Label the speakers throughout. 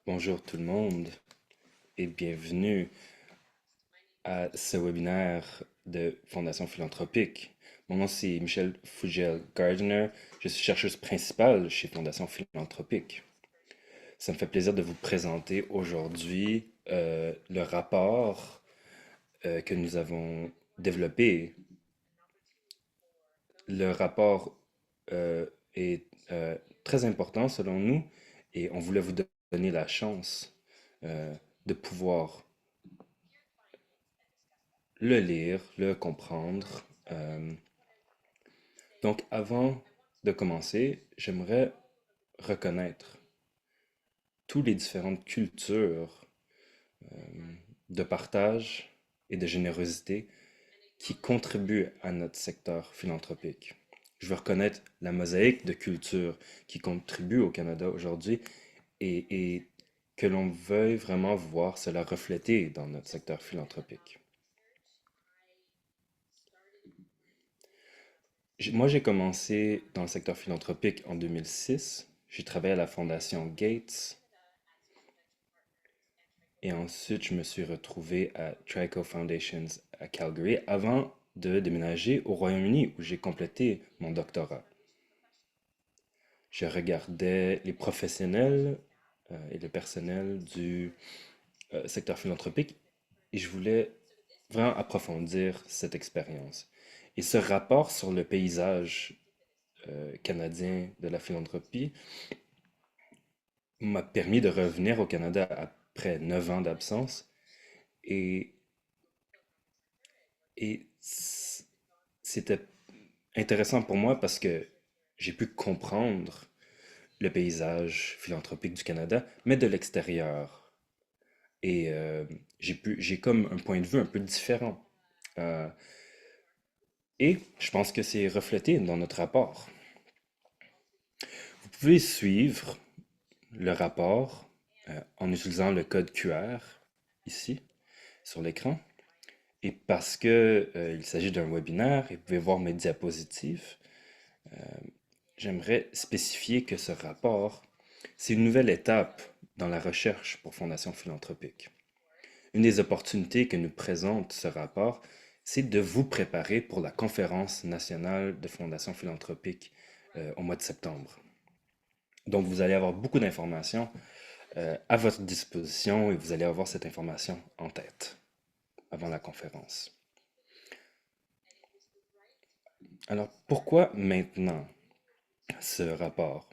Speaker 1: Bonjour tout le monde et bienvenue à ce webinaire de Fondation Philanthropique. Mon nom c'est Michel Fougel Gardner, je suis chercheuse principale chez Fondation Philanthropique. Ça me fait plaisir de vous présenter aujourd'hui le rapport que nous avons développé. Le rapport est très important selon nous et on voulait vous donner la chance de pouvoir le lire, le comprendre. Donc, avant de commencer, j'aimerais reconnaître toutes les différentes cultures de partage et de générosité qui contribuent à notre secteur philanthropique. Je veux reconnaître la mosaïque de cultures qui contribuent au Canada aujourd'hui et que l'on veuille vraiment voir cela reflété dans notre secteur philanthropique. Moi, j'ai commencé dans le secteur philanthropique en 2006. J'ai travaillé à la Fondation Gates et ensuite je me suis retrouvé à Trico Foundations à Calgary avant de déménager au Royaume-Uni où j'ai complété mon doctorat. Je regardais les professionnels et le personnel du secteur philanthropique et je voulais vraiment approfondir cette expérience. Et ce rapport sur le paysage canadien de la philanthropie m'a permis de revenir au Canada après 9 ans d'absence et, et c'était intéressant pour moi parce que j'ai pu comprendre le paysage philanthropique du Canada, mais de l'extérieur. Et j'ai comme un point de vue un peu différent. Euh, et je pense que c'est reflété dans notre rapport. Vous pouvez suivre le rapport en utilisant le code QR ici sur l'écran. Et parce que il s'agit d'un webinaire et vous pouvez voir mes diapositives, j'aimerais spécifier que ce rapport, c'est une nouvelle étape dans la recherche pour Fondation Philanthropique. Une des opportunités que nous présente ce rapport, c'est de vous préparer pour la conférence nationale de Fondation Philanthropique au mois de septembre. Donc, vous allez avoir beaucoup d'informations à votre disposition et vous allez avoir cette information en tête avant la conférence. Alors, pourquoi maintenant ce rapport?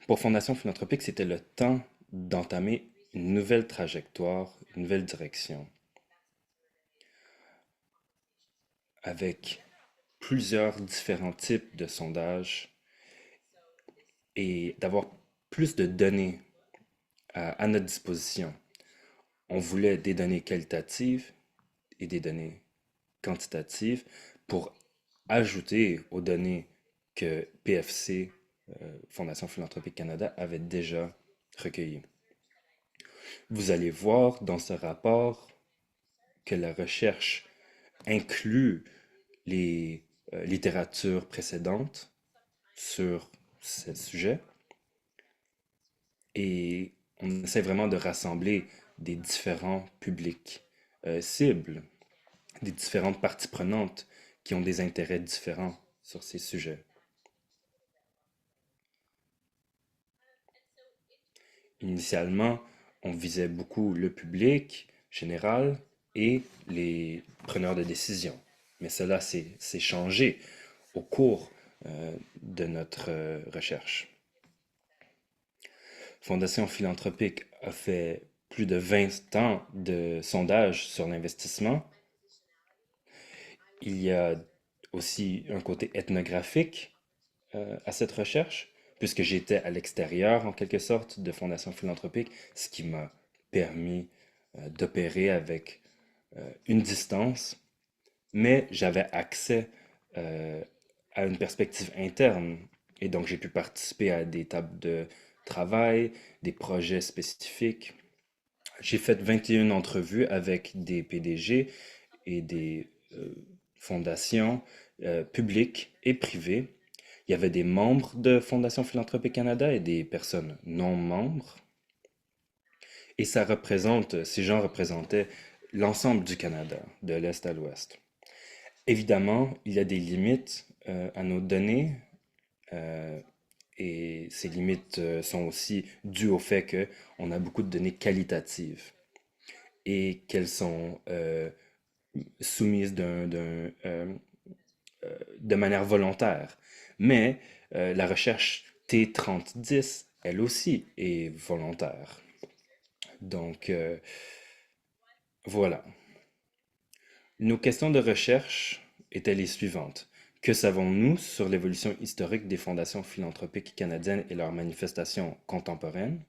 Speaker 1: Pour Fondation Philanthropique, c'était le temps d'entamer une nouvelle trajectoire, une nouvelle direction, avec plusieurs différents types de sondages et d'avoir plus de données à notre disposition. On voulait des données qualitatives et des données quantitatives pour ajouter aux données que PFC, Fondation Philanthropique Canada, avait déjà recueillies. Vous allez voir dans ce rapport que la recherche inclut les littératures précédentes sur ce sujet et on essaie vraiment de rassembler des différents publics cibles, des différentes parties prenantes qui ont des intérêts différents sur ces sujets. Initialement, on visait beaucoup le public général et les preneurs de décision. Mais cela s'est changé au cours de notre recherche. Fondation Philanthropique a fait plus de 20 ans de sondages sur l'investissement. Il y a aussi un côté ethnographique à cette recherche, puisque j'étais à l'extérieur, en quelque sorte, de Fondation Philanthropique, ce qui m'a permis d'opérer avec une distance, mais j'avais accès euh, à une perspective interne. Et donc, j'ai pu participer à des tables de travail, des projets spécifiques. J'ai fait 21 entrevues avec des PDG et des fondations publiques et privées. Il y avait des membres de Fondation Philanthropique Canada et des personnes non membres. Et ça représente, ces gens représentaient l'ensemble du Canada, de l'Est à l'Ouest. Évidemment, il y a des limites à nos données, euh, et ces limites sont aussi dues au fait qu'on a beaucoup de données qualitatives et qu'elles sont soumises de manière volontaire. Mais la recherche T3010, elle aussi, est volontaire. Donc, voilà. Nos questions de recherche étaient les suivantes. Que savons-nous sur l'évolution historique des fondations philanthropiques canadiennes et leurs manifestations contemporaines?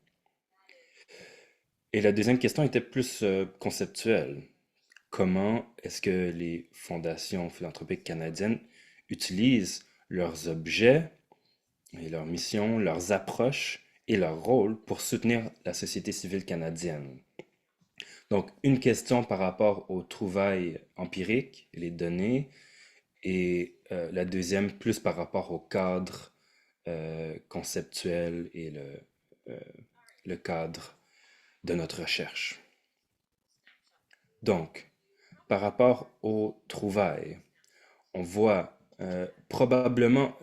Speaker 1: Et la deuxième question était plus conceptuelle. Comment est-ce que les fondations philanthropiques canadiennes utilisent leurs objets et leurs missions, leurs approches et leur rôle pour soutenir la société civile canadienne? Donc, une question par rapport aux trouvailles empiriques, les données, et la deuxième plus par rapport au cadre conceptuel et euh, le cadre de notre recherche. Donc, par rapport aux trouvailles, on voit probablement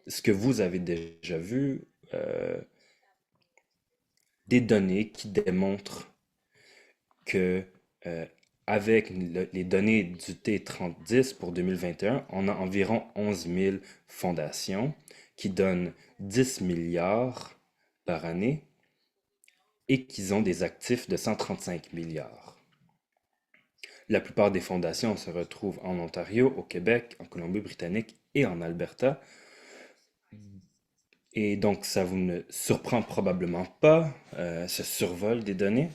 Speaker 1: ce que vous avez déjà vu, euh, des données qui démontrent que avec les données du T3010 pour 2021, on a environ 11 000 fondations qui donnent 10 milliards par année et qui ont des actifs de 135 milliards. La plupart des fondations se retrouvent en Ontario, au Québec, en Colombie-Britannique et en Alberta. Et donc, ça vous ne surprend probablement pas, ce survol des données.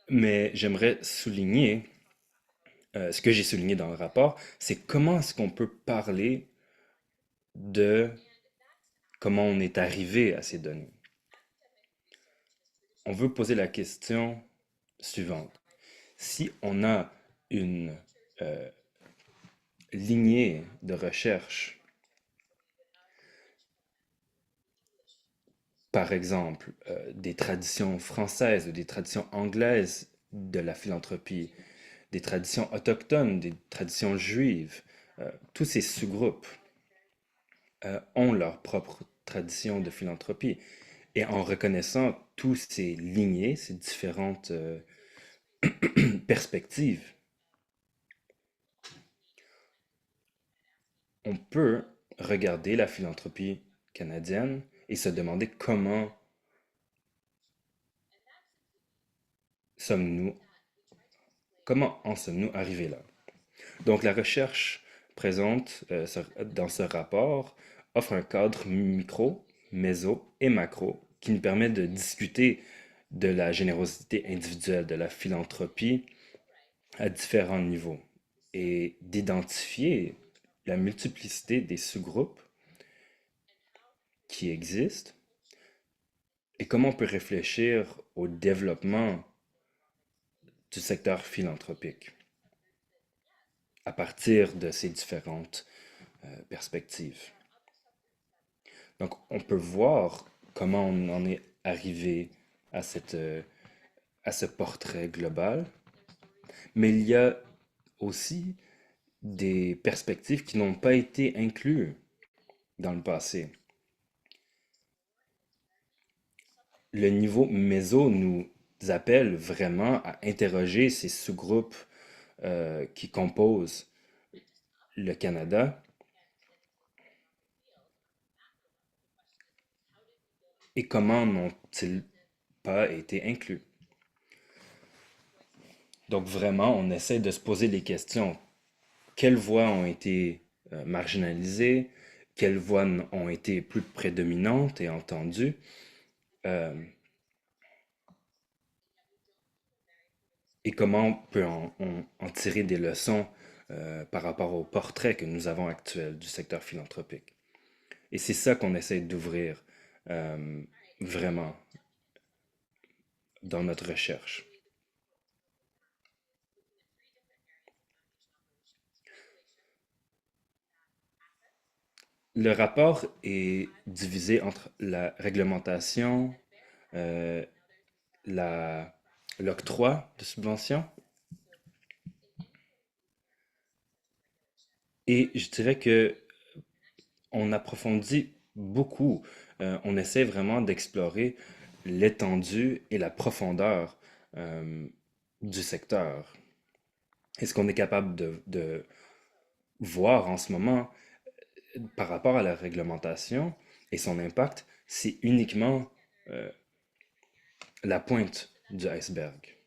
Speaker 1: Mais j'aimerais souligner, ce que j'ai souligné dans le rapport, c'est comment est-ce qu'on peut parler de comment on est arrivé à ces données. On veut poser la question suivante. Si on a une euh, lignée de recherche, par exemple, des traditions françaises ou des traditions anglaises de la philanthropie, des traditions autochtones, des traditions juives, tous ces sous-groupes ont leur propre tradition de philanthropie. Et en reconnaissant tous ces lignées, ces différentes perspectives, on peut regarder la philanthropie canadienne et se demander sommes-nous, comment en sommes-nous arrivés là. Donc la recherche présente dans ce rapport offre un cadre micro, méso et macro qui nous permet de discuter de la générosité individuelle, de la philanthropie à différents niveaux et d'identifier la multiplicité des sous-groupes qui existent et comment on peut réfléchir au développement du secteur philanthropique à partir de ces différentes perspectives. Donc, on peut voir comment on en est arrivé à à ce portrait global, mais il y a aussi des perspectives qui n'ont pas été incluses dans le passé. Le niveau méso nous appelle vraiment à interroger ces sous-groupes qui composent le Canada et comment n'ont-ils pas été inclus. Donc vraiment, on essaie de se poser des questions. Quelles voix ont été marginalisées? Quelles voix ont été plus prédominantes et entendues? Euh, et comment on peut en tirer des leçons par rapport au portrait que nous avons actuel du secteur philanthropique. Et c'est ça qu'on essaie d'ouvrir euh, vraiment dans notre recherche. Le rapport est divisé entre la réglementation, euh, la, l'octroi de subventions. Et je dirais que on approfondit beaucoup. On essaie vraiment d'explorer l'étendue et la profondeur euh, du secteur. Et ce qu'on est capable de voir en ce moment par rapport à la réglementation et son impact, c'est uniquement euh, la pointe du iceberg.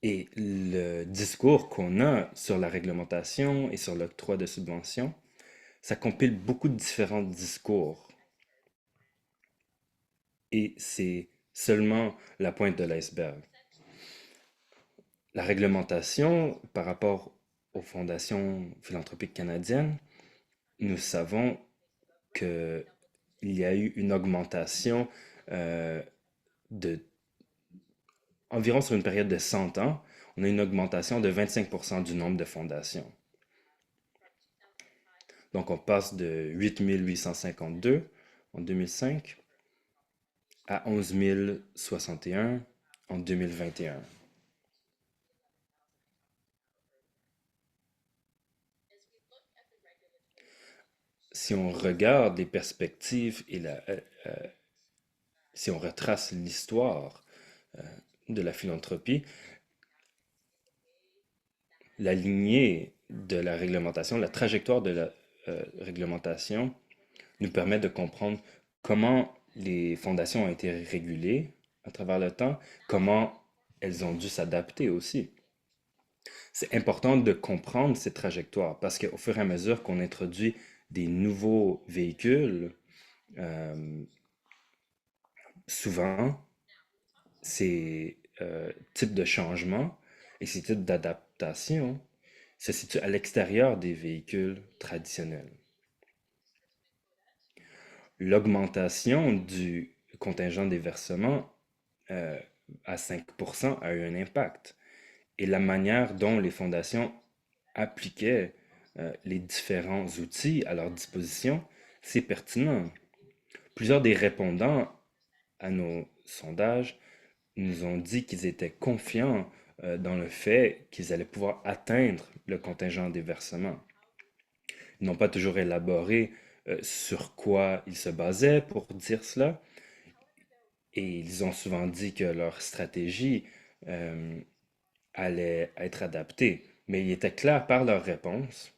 Speaker 1: Et le discours qu'on a sur la réglementation et sur l'octroi de subventions, ça compile beaucoup de différents discours. Et c'est seulement la pointe de l'iceberg. La réglementation par rapport aux fondations philanthropiques canadiennes, nous savons qu'il y a eu une augmentation euh, de environ sur une période de 100 ans, on a une augmentation de 25% du nombre de fondations. Donc on passe de 8 852 en 2005 à 11 061 en 2021. Si on regarde les perspectives et si on retrace l'histoire de la philanthropie, la lignée de la réglementation, la trajectoire de la réglementation nous permet de comprendre comment les fondations ont été régulées à travers le temps, comment elles ont dû s'adapter aussi. C'est important de comprendre ces trajectoires parce qu'au fur et à mesure qu'on introduit des nouveaux véhicules, euh, souvent, ces types de changements et ces types d'adaptations se situent à l'extérieur des véhicules traditionnels. L'augmentation du contingent des versements euh, à 5% a eu un impact. Et la manière dont les fondations appliquaient les différents outils à leur disposition, c'est pertinent. Plusieurs des répondants à nos sondages nous ont dit qu'ils étaient confiants dans le fait qu'ils allaient pouvoir atteindre le contingent des versements. Ils n'ont pas toujours élaboré sur quoi ils se basaient pour dire cela, et ils ont souvent dit que leur stratégie euh, allait être adaptée. Mais il était clair par leurs réponses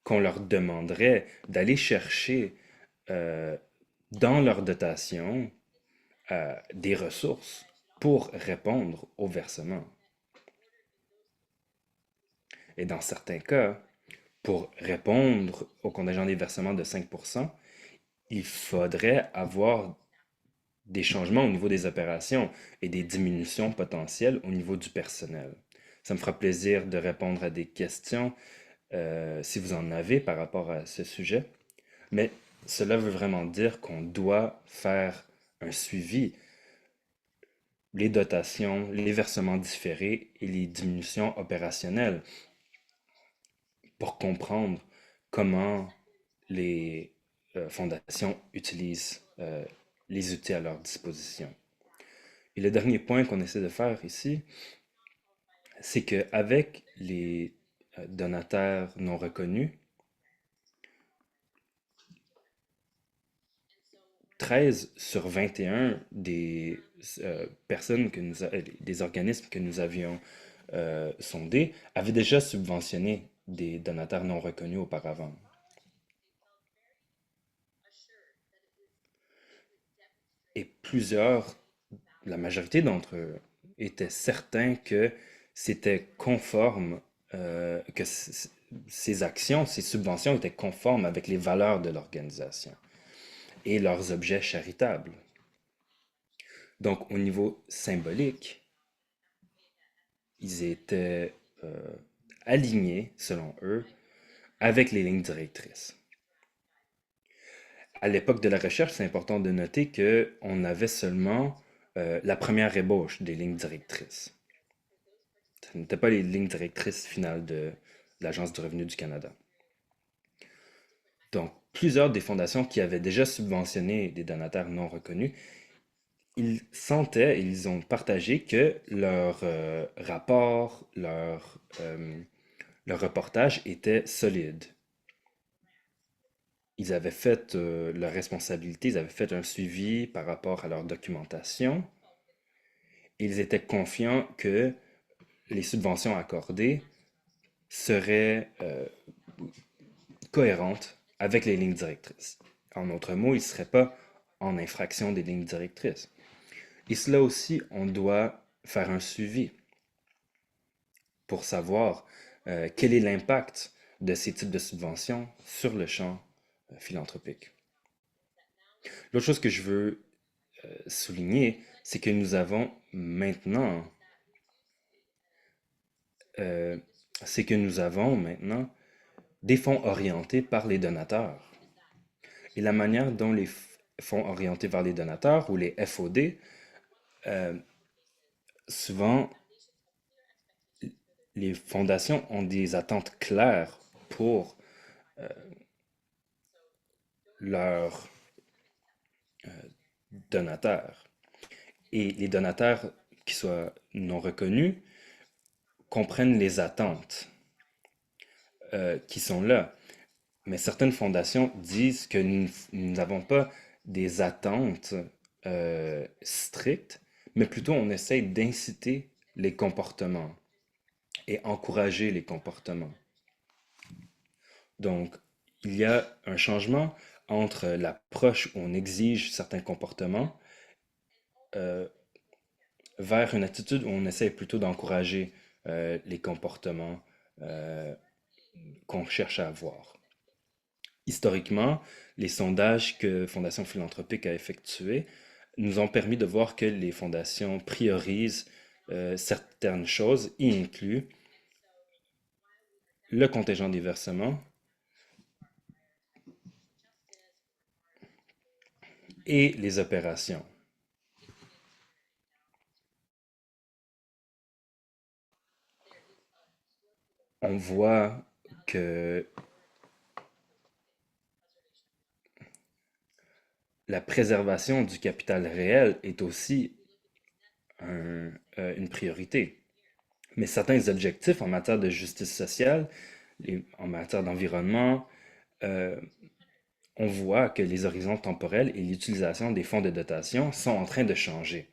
Speaker 1: qu'on leur demanderait d'aller chercher euh, dans leur dotation des ressources pour répondre au versement. Et dans certains cas, pour répondre au contingent des versements de 5%, il faudrait avoir des changements au niveau des opérations et des diminutions potentielles au niveau du personnel. Ça me fera plaisir de répondre à des questions si vous en avez par rapport à ce sujet. Mais cela veut vraiment dire qu'on doit faire un suivi, les dotations, les versements différés et les diminutions opérationnelles pour comprendre comment les fondations utilisent les outils à leur disposition. Et le dernier point qu'on essaie de faire ici, c'est qu'avec les donateurs non reconnus, 13 sur 21 des personnes des organismes que nous avions sondés avaient déjà subventionné des donateurs non reconnus auparavant. Et la majorité d'entre eux étaient certains que c'était conforme, que ces actions, ces subventions étaient conformes avec les valeurs de l'organisation et leurs objets charitables. Donc, au niveau symbolique, ils étaient alignés, selon eux, avec les lignes directrices. À l'époque de la recherche, c'est important de noter qu'on avait seulement la première ébauche des lignes directrices. Ce n'étaient pas les lignes directrices finales de l'Agence du revenu du Canada. Donc, plusieurs des fondations qui avaient déjà subventionné des donateurs non reconnus, ils sentaient, ils ont partagé que leur rapport, leur reportage était solide. Ils avaient fait leur responsabilité, ils avaient fait un suivi par rapport à leur documentation. Ils étaient confiants que les subventions accordées seraient cohérentes avec les lignes directrices. En d'autres mots, ils ne seraient pas en infraction des lignes directrices. Et cela aussi, on doit faire un suivi pour savoir quel est l'impact de ces types de subventions sur le champ philanthropique. L'autre chose que je veux souligner, c'est que nous avons maintenant, euh, c'est que nous avons maintenant des fonds orientés par les donateurs. Et la manière dont les fonds orientés vers les donateurs ou les FOD, euh, souvent les fondations ont des attentes claires pour leurs donateurs. Et les donateurs qui soient non reconnus comprennent les attentes qui sont là. Mais certaines fondations disent que nous n'avons pas des attentes strictes, mais plutôt on essaye d'inciter les comportements et encourager les comportements. Donc, il y a un changement entre l'approche où on exige certains comportements euh, vers une attitude où on essaie plutôt d'encourager les comportements euh, qu'on cherche à avoir. Historiquement, les sondages que Fondation Philanthropique a effectués nous ont permis de voir que les fondations priorisent certaines choses, y inclut le contingent des versements et les opérations. On voit que la préservation du capital réel est aussi une priorité. Mais certains objectifs en matière de justice sociale, en matière d'environnement, euh, on voit que les horizons temporels et l'utilisation des fonds de dotation sont en train de changer.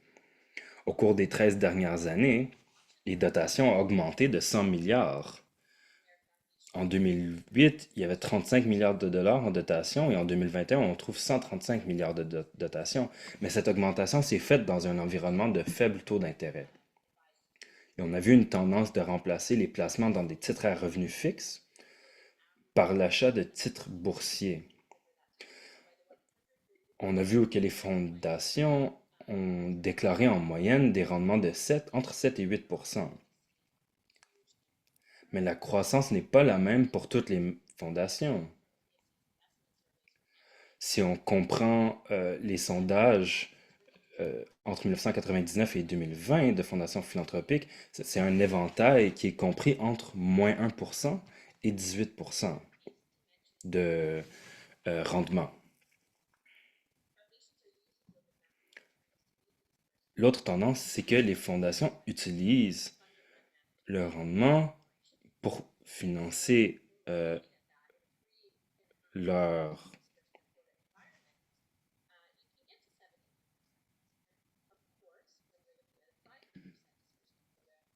Speaker 1: Au cours des 13 dernières années, les dotations ont augmenté de 100 milliards. En 2008, il y avait 35 milliards de dollars en dotation et en 2021, on trouve 135 milliards de dotations. Mais cette augmentation s'est faite dans un environnement de faible taux d'intérêt. Et on a vu une tendance de remplacer les placements dans des titres à revenus fixes par l'achat de titres boursiers. On a vu que les fondations ont déclaré en moyenne des rendements de 7, entre 7 et 8 Mais la croissance n'est pas la même pour toutes les fondations. Si on comprend les sondages entre 1999 et 2020 de fondations philanthropiques, c'est un éventail qui est compris entre moins 1% et 18% de rendement. L'autre tendance, c'est que les fondations utilisent le rendement pour financer leur...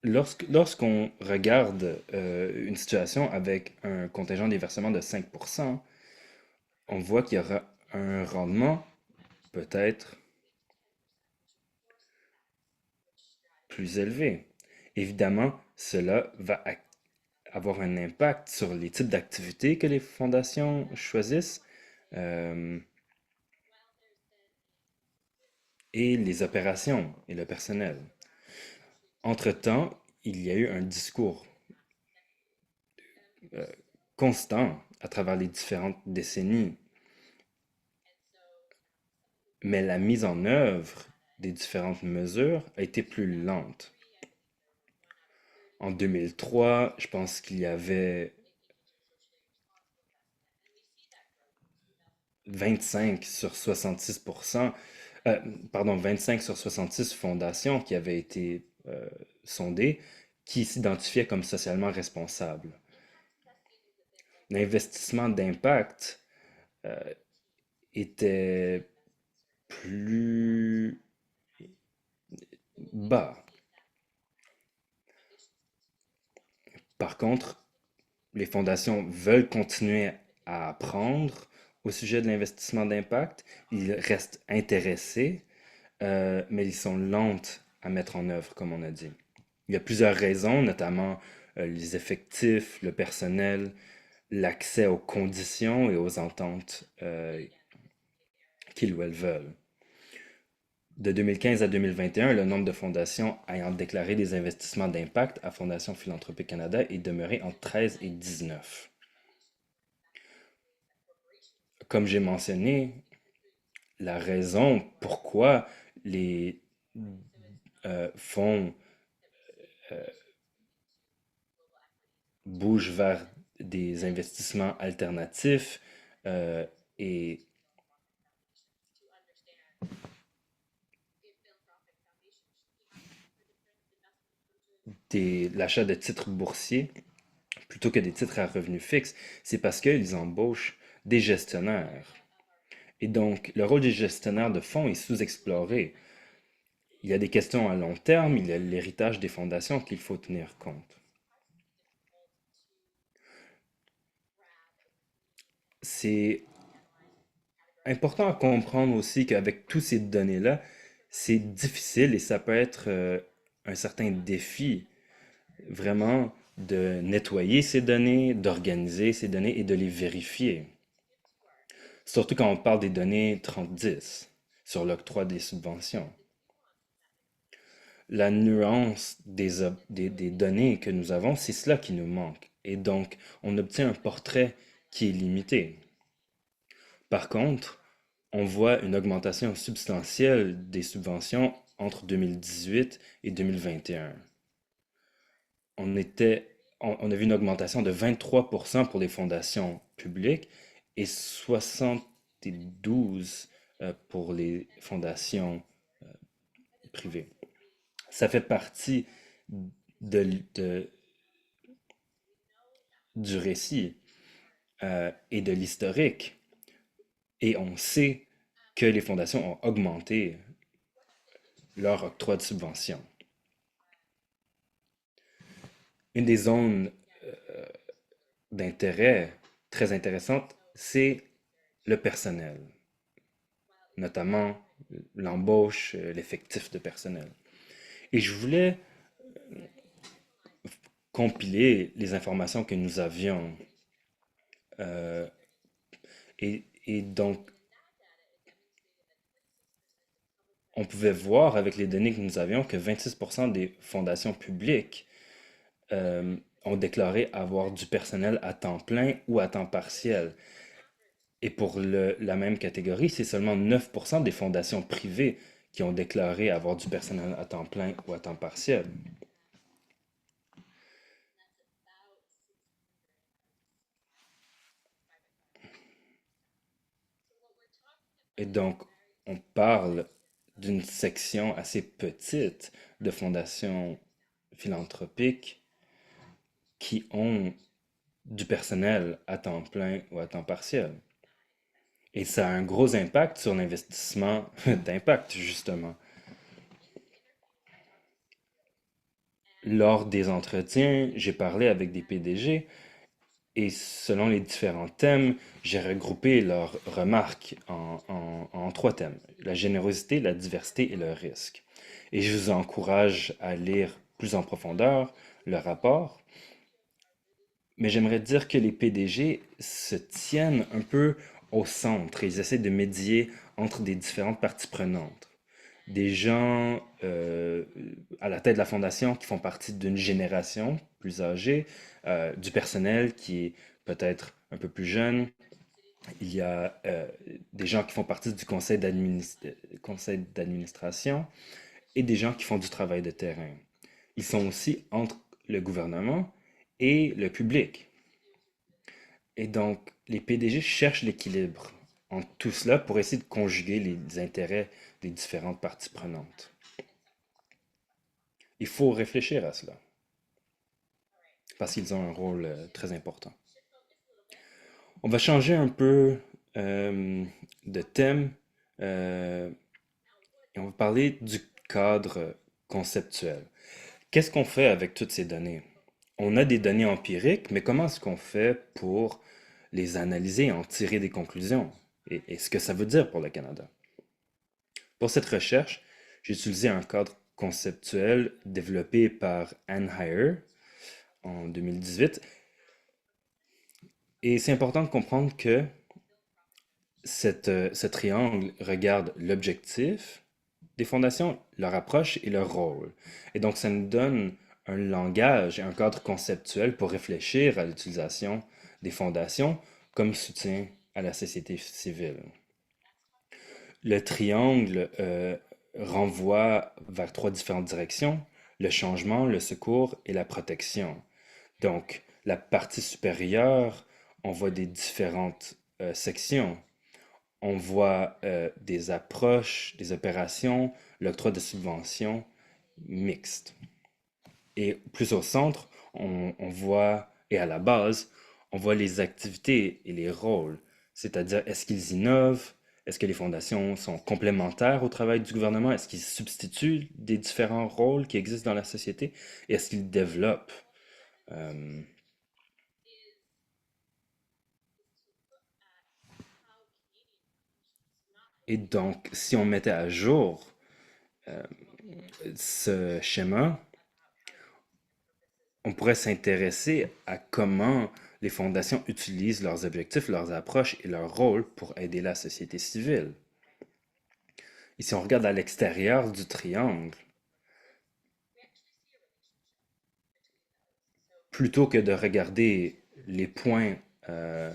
Speaker 1: Lorsqu'on regarde une situation avec un contingent des versements de 5%, on voit qu'il y aura un rendement peut-être plus élevé. Évidemment, cela va avoir un impact sur les types d'activités que les fondations choisissent euh, et les opérations et le personnel. Entre-temps, il y a eu un discours euh, constant à travers les différentes décennies, mais la mise en œuvre des différentes mesures a été plus lente. En 2003, je pense qu'il y avait 25 sur 66%, euh, pardon, 25 sur 66 fondations qui avaient été sondées qui s'identifiaient comme socialement responsables. L'investissement d'impact était plus bas. Par contre, les fondations veulent continuer à apprendre au sujet de l'investissement d'impact. Ils restent intéressés, mais ils sont lentes à mettre en œuvre, comme on a dit. Il y a plusieurs raisons, notamment les effectifs, le personnel, l'accès aux conditions et aux ententes qu'ils ou elles veulent. De 2015 à 2021, le nombre de fondations ayant déclaré des investissements d'impact à Fondation Philanthropique Canada est demeuré entre 13 et 19. Comme j'ai mentionné, la raison pourquoi les fonds bougent vers des investissements alternatifs et l'achat de titres boursiers plutôt que des titres à revenus fixes, c'est parce qu'ils embauchent des gestionnaires. Et donc, le rôle des gestionnaires de fonds est sous-exploré. Il y a des questions à long terme, il y a l'héritage des fondations qu'il faut tenir compte. C'est important à comprendre aussi qu'avec toutes ces données-là, c'est difficile et ça peut être un certain défi vraiment de nettoyer ces données, d'organiser ces données et de les vérifier. Surtout quand on parle des données 3010 sur l'octroi des subventions. La nuance des données que nous avons, c'est cela qui nous manque. Et donc, on obtient un portrait qui est limité. Par contre, on voit une augmentation substantielle des subventions entre 2018 et 2021. On a vu une augmentation de 23% pour les fondations publiques et 72 pour les fondations privées. Ça fait partie de- du récit et de l'historique. Et on sait que les fondations ont augmenté leur octroi de subventions. Une des zones d'intérêt très intéressantes, c'est le personnel, notamment l'embauche, l'effectif de personnel. Et je voulais compiler les informations que nous avions. euh, et donc, on pouvait voir avec les données que nous avions que 26% des fondations publiques ont déclaré avoir du personnel à temps plein ou à temps partiel. Et pour la même catégorie, c'est seulement 9% des fondations privées qui ont déclaré avoir du personnel à temps plein ou à temps partiel. Et donc, on parle d'une section assez petite de fondations philanthropiques qui ont du personnel à temps plein ou à temps partiel. Et ça a un gros impact sur l'investissement d'impact, justement. Lors des entretiens, j'ai parlé avec des PDG et selon les différents thèmes, j'ai regroupé leurs remarques en trois thèmes. La générosité, la diversité et le risque. Et je vous encourage à lire plus en profondeur le rapport. Mais j'aimerais dire que les PDG se tiennent un peu au centre. Ils essaient de médier entre des différentes parties prenantes. Des gens à la tête de la fondation qui font partie d'une génération plus âgée, du personnel qui est peut-être un peu plus jeune. Il y a des gens qui font partie du conseil d'administration et des gens qui font du travail de terrain. Ils sont aussi entre le gouvernement et le public. Et donc, les PDG cherchent l'équilibre en tout cela pour essayer de conjuguer les intérêts des différentes parties prenantes. Il faut réfléchir à cela parce qu'ils ont un rôle très important. On va changer un peu euh, de thème euh, et on va parler du cadre conceptuel. Qu'est-ce qu'on fait avec toutes ces données? On a des données empiriques, mais comment est-ce qu'on fait pour les analyser et en tirer des conclusions? Et ce que ça veut dire pour le Canada? Pour cette recherche, j'ai utilisé un cadre conceptuel développé par Anne Heyer en 2018. Et c'est important de comprendre que ce triangle regarde l'objectif des fondations, leur approche et leur rôle. Et donc, ça nous donne un langage et un cadre conceptuel pour réfléchir à l'utilisation des fondations comme soutien à la société civile. Le triangle renvoie vers trois différentes directions, le changement, le secours et la protection. Donc, la partie supérieure, on voit des différentes sections. On voit des approches, des opérations, l'octroi de subventions mixtes. Et plus au centre, on voit, et à la base, on voit les activités et les rôles. C'est-à-dire, est-ce qu'ils innovent? Est-ce que les fondations sont complémentaires au travail du gouvernement? Est-ce qu'ils substituent des différents rôles qui existent dans la société? Et est-ce qu'ils développent? Euh, et donc, si on mettait à jour euh, ce schéma, on pourrait s'intéresser à comment les fondations utilisent leurs objectifs, leurs approches et leur rôle pour aider la société civile. Et si on regarde à l'extérieur du triangle, plutôt que de regarder les points euh,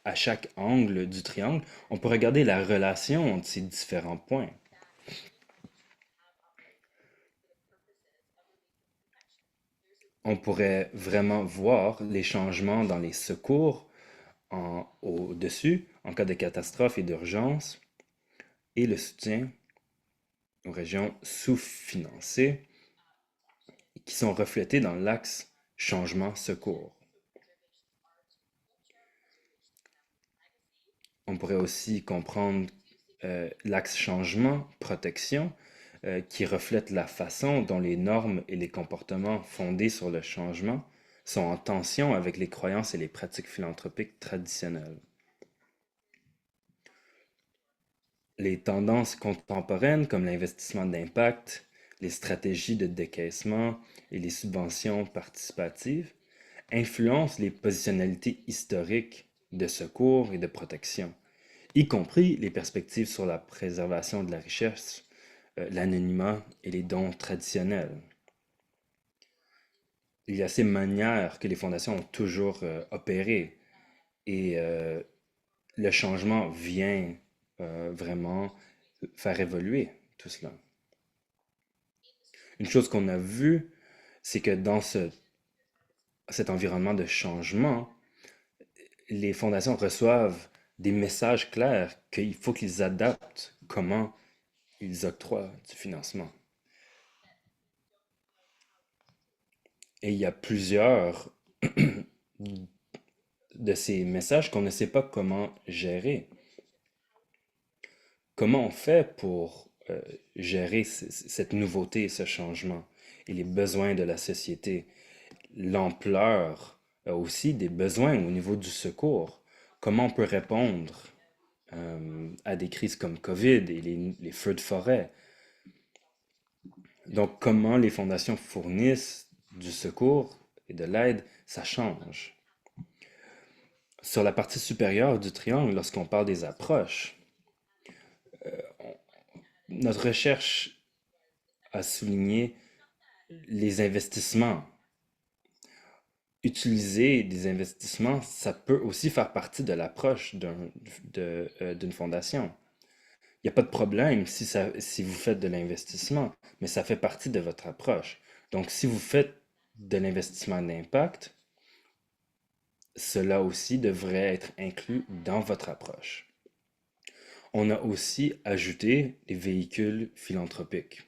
Speaker 1: à chaque angle du triangle, on peut regarder la relation entre ces différents points. On pourrait vraiment voir les changements dans les secours au-dessus en cas de catastrophe et d'urgence et le soutien aux régions sous-financées qui sont reflétées dans l'axe changement-secours. On pourrait aussi comprendre l'axe changement-protection qui reflète la façon dont les normes et les comportements fondés sur le changement sont en tension avec les croyances et les pratiques philanthropiques traditionnelles. Les tendances contemporaines comme l'investissement d'impact, les stratégies de décaissement et les subventions participatives influencent les positionnalités historiques de secours et de protection, y compris les perspectives sur la préservation de la richesse, l'anonymat et les dons traditionnels. Il y a ces manières que les fondations ont toujours opéré et le changement vient vraiment faire évoluer tout cela. Une chose qu'on a vue, c'est que dans cet environnement de changement, les fondations reçoivent des messages clairs qu'il faut qu'ils adaptent comment ils octroient du financement. Et il y a plusieurs de ces messages qu'on ne sait pas comment gérer. Comment on fait pour gérer cette nouveauté, ce changement et les besoins de la société, l'ampleur aussi des besoins au niveau du secours? Comment on peut répondre à des crises comme COVID et les feux de forêt? Donc, comment les fondations fournissent du secours et de l'aide, ça change. Sur la partie supérieure du triangle, lorsqu'on parle des approches, notre recherche a souligné les investissements. Utiliser des investissements, ça peut aussi faire partie de l'approche d'une fondation. Il n'y a pas de problème si vous faites de l'investissement, mais ça fait partie de votre approche. Donc, si vous faites de l'investissement d'impact, cela aussi devrait être inclus dans votre approche. On a aussi ajouté les véhicules philanthropiques.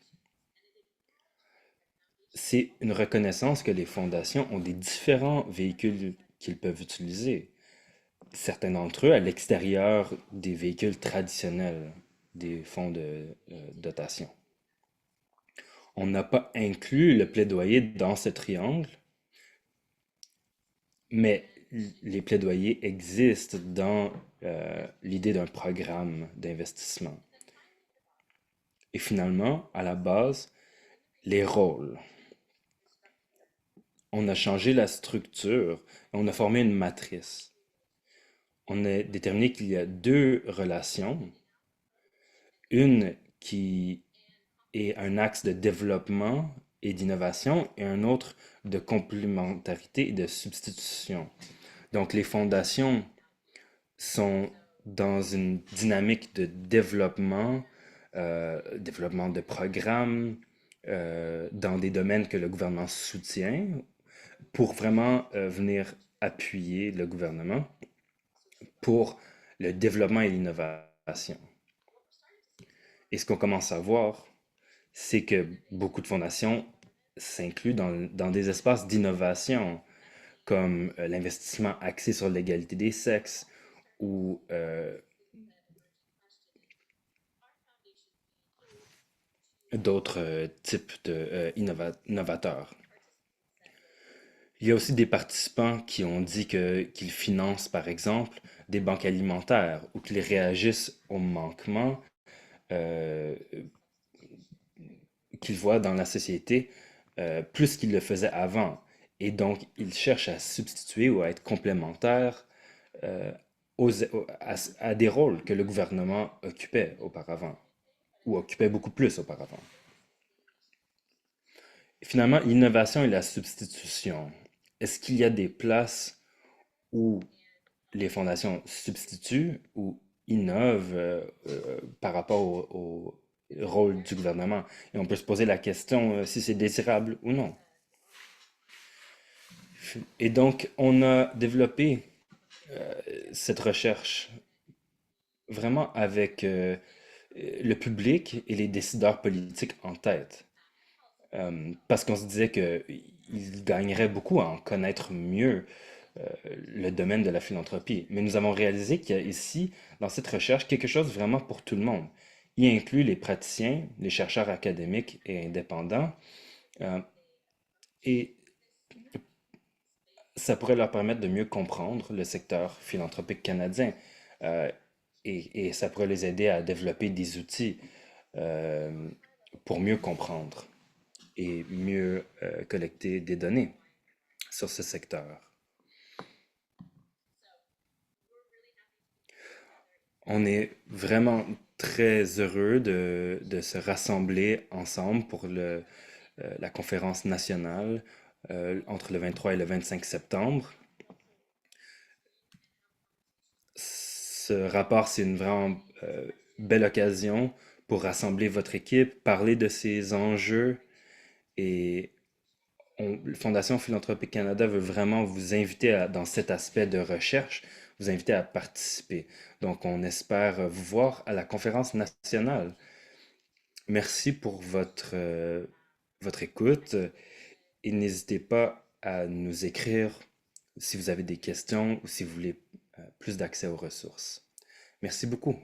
Speaker 1: C'est une reconnaissance que les fondations ont des différents véhicules qu'ils peuvent utiliser. Certains d'entre eux à l'extérieur des véhicules traditionnels des fonds de dotation. On n'a pas inclus le plaidoyer dans ce triangle, mais les plaidoyers existent dans l'idée d'un programme d'investissement. Et finalement, à la base, les rôles. On a changé la structure, on a formé une matrice. On a déterminé qu'il y a deux relations, une qui est un axe de développement et d'innovation et un autre de complémentarité et de substitution. Donc les fondations sont dans une dynamique de développement, développement de programmes dans des domaines que le gouvernement soutient pour vraiment venir appuyer le gouvernement pour le développement et l'innovation. Et ce qu'on commence à voir, c'est que beaucoup de fondations s'incluent dans des espaces d'innovation, comme l'investissement axé sur l'égalité des sexes ou d'autres types de innovateurs. Il y a aussi des participants qui ont dit qu'ils financent, par exemple, des banques alimentaires ou qu'ils réagissent aux manquements euh, qu'ils voient dans la société plus qu'ils le faisaient avant. Et donc, ils cherchent à substituer ou à être complémentaires euh, à des rôles que le gouvernement occupait auparavant, ou occupait beaucoup plus auparavant. Finalement, l'innovation et la substitution. Est-ce qu'il y a des places où les fondations substituent ou innovent par rapport au rôle du gouvernement? Et on peut se poser la question si c'est désirable ou non. Et donc, on a développé cette recherche vraiment avec le public et les décideurs politiques en tête. Parce qu'on se disait qu'ils gagneraient beaucoup à en connaître mieux euh, le domaine de la philanthropie. Mais nous avons réalisé qu'il y a ici, dans cette recherche, quelque chose vraiment pour tout le monde. Il inclut les praticiens, les chercheurs académiques et indépendants, euh, et ça pourrait leur permettre de mieux comprendre le secteur philanthropique canadien, euh, et ça pourrait les aider à développer des outils euh, pour mieux comprendre et mieux collecter des données sur ce secteur. On est vraiment très heureux de se rassembler ensemble pour la conférence nationale entre le 23 et le 25 septembre. Ce rapport, c'est une vraiment belle occasion pour rassembler votre équipe, parler de ces enjeux et Fondation Philanthropique Canada veut vraiment vous inviter dans cet aspect de recherche, vous inviter à participer. Donc, on espère vous voir à la conférence nationale. Merci pour votre écoute et n'hésitez pas à nous écrire si vous avez des questions ou si vous voulez plus d'accès aux ressources. Merci beaucoup.